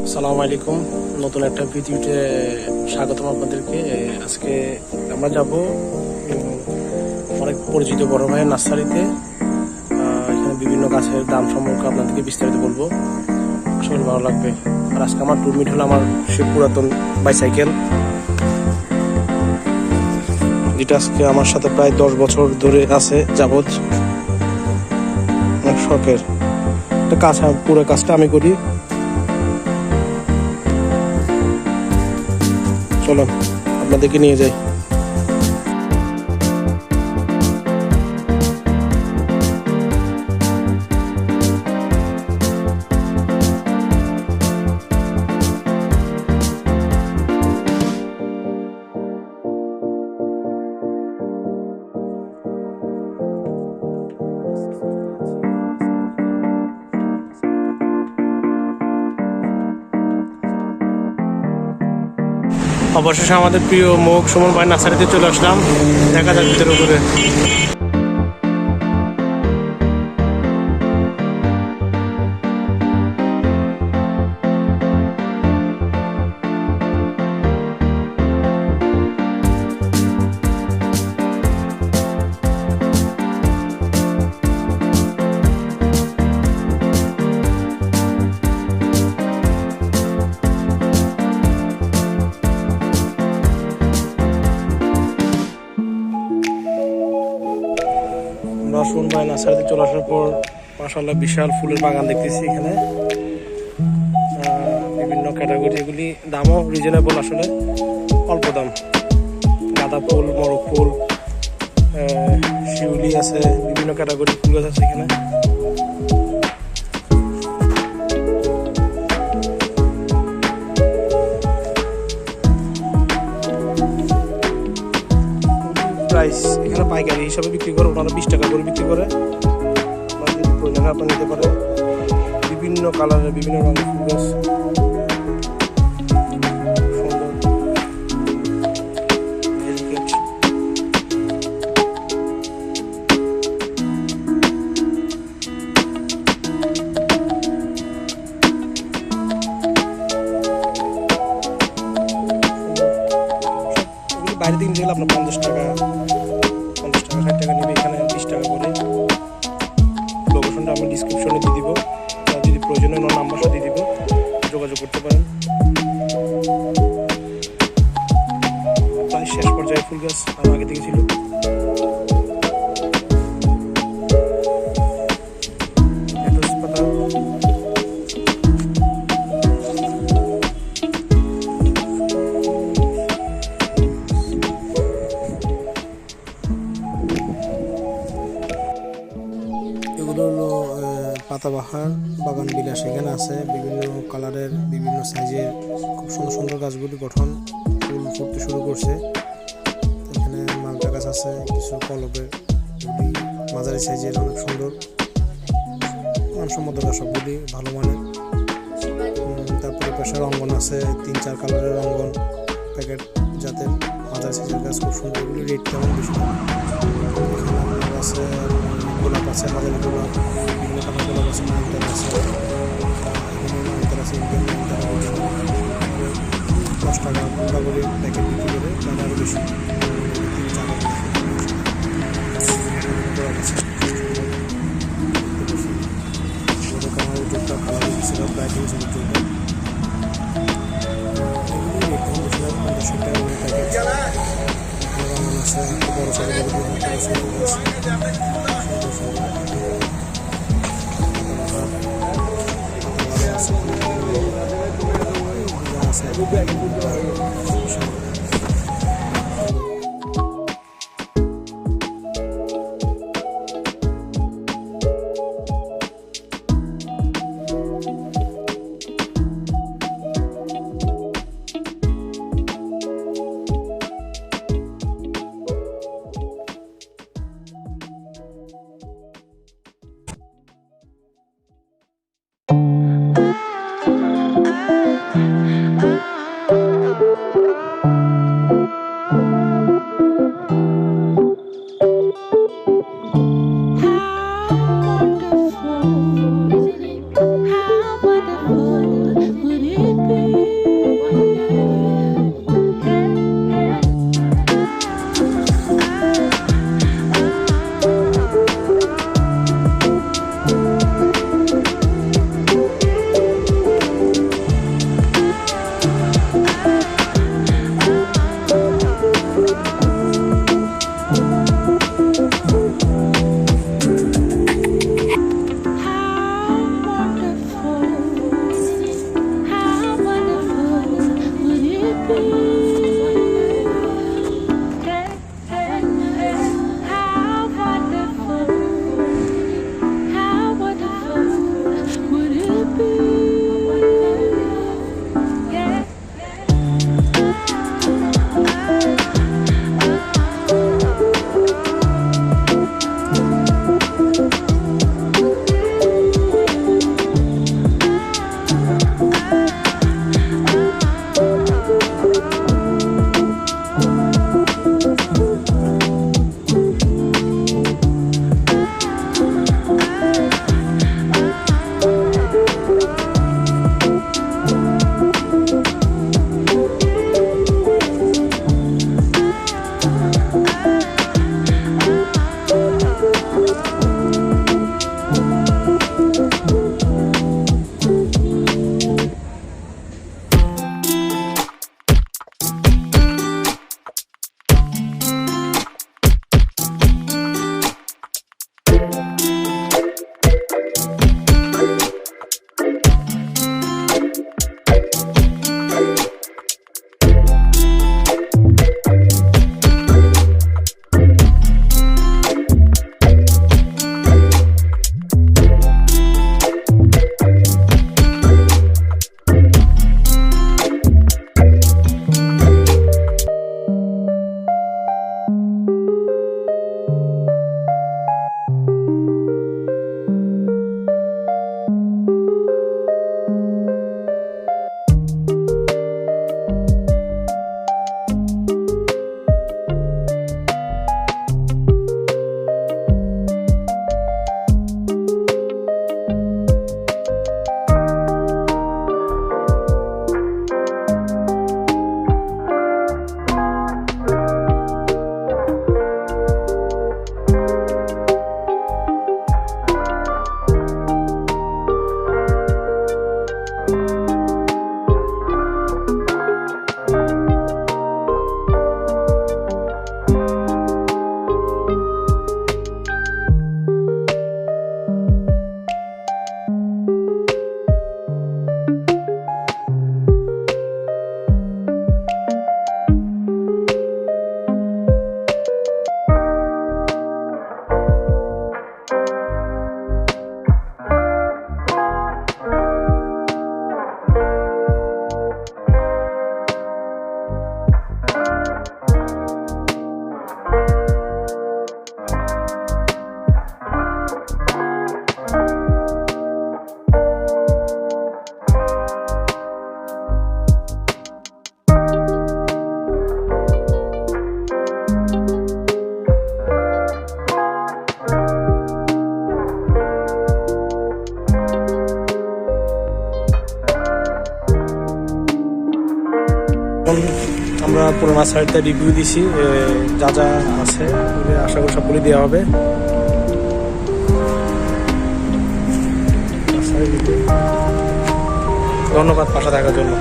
আসসালামু আলাইকুম। নতুন একটা ভিডিওতে স্বাগতম আপনাদেরকে। আজকে আমরা যাব অনেক পরিচিত বড় ভাইয়ের নার্সারিতে। এখানে বিভিন্ন গাছের দাম সম্পর্কে আপনাদেরকে বিস্তারিত বলবো, আশা করি ভালো লাগবে। আর আজকে আমার টুলমিট হলো আমার সে পুরাতন বাইসাইকেল, যেটা আজকে আমার সাথে প্রায় 10 বছর ধরে আছে যাবত। অনেক শখের একটা কাজ, পুরো কাজটা আমি করি। চলো আপনাদেরকে নিয়ে যাই। অবশেষে আমাদের প্রিয় মুখ সুমন ভাই নার্সারিতে চলে আসলাম। দেখা যাক ভিতরে উপরে। সুমন ভাই নার্সারিতে চলে আসার পর মাশাআল্লাহ বিশাল ফুলের বাগান দেখতেছি এখানে। বিভিন্ন ক্যাটাগরি, এগুলি দামও রিজনেবল, আসলে অল্প দাম। গাঁদা ফুল, মরক ফুল, শিউলি আছে, বিভিন্ন ক্যাটাগরি ফুল গাছ আছে এখানে। প্রাইস এখানে পাইকারি হিসাবে বিক্রি করে, ওনারা 20 টাকা করে বিক্রি করে। যদি প্রয়োজন হয় আপনারা নিতে পারেন। বিভিন্ন কালারের, বিভিন্ন রঙের ফুল গাছ, বাইরে থেকে নিয়ে গেলে আপনার 50 টাকা 60 টাকা নেবে। এখানে 20 টাকা করে। লোকেশনটা আমি ডিসক্রিপশনে দিয়ে দিব, যদি প্রয়োজন হয় নাম্বারটা দিয়ে দিব, যোগাযোগ করতে পারেন। প্রায় শেষ পর্যায়ে ফুল গাছ আরও আগে থেকে ছিল। এগুলো হলো পাতাবাহার বাগান বিলাস। এখানে আছে বিভিন্ন কালারের, বিভিন্ন সাইজের খুব সুন্দর সুন্দর গাছগুলি গঠন ফুল ফুটতে শুরু করছে। এখানে মালটা গাছ আছে, কিছু কলবের, এগুলি মাঝারি সাইজের, অনেক সুন্দর মানসম্মত গাছ, সবগুলি ভালো মানের। তারপরে পাশে রঙ্গন আছে, 3-4 কালারের রঙ্গন প্যাকেট জাতের মাঝারি সাইজের গাছ, খুব সুন্দর। এগুলি রেট তেমন বেশি না। এখানে আপনার আছে গোলাপ আছে, হাজারি গোলাপ, বিভিন্ন কালার গোলাপ আছে, নয়নতারা আছে, নয়নতারা আছে, ইন্ডিয়ান নয়নতারা। 10 টাকা করে প্যাকেট বিক্রি করে, তাহলে আরও বেশি 3-4 গোলাপ আছে। কালার উঠোটা কালার ছিল, ব্রাইটিং ছিল উঠোটা। এগুলি কম বেশি না, 50 টাকা করে প্যাকেট। রঙ আছে, বড় সাইজের আছে। এখন আমরা পুরো নার্সারিতে রিভিউ দিছি, যা যা আছে আশা করি সবগুলি দেওয়া হবে। ধন্যবাদ পাশে থাকার জন্য।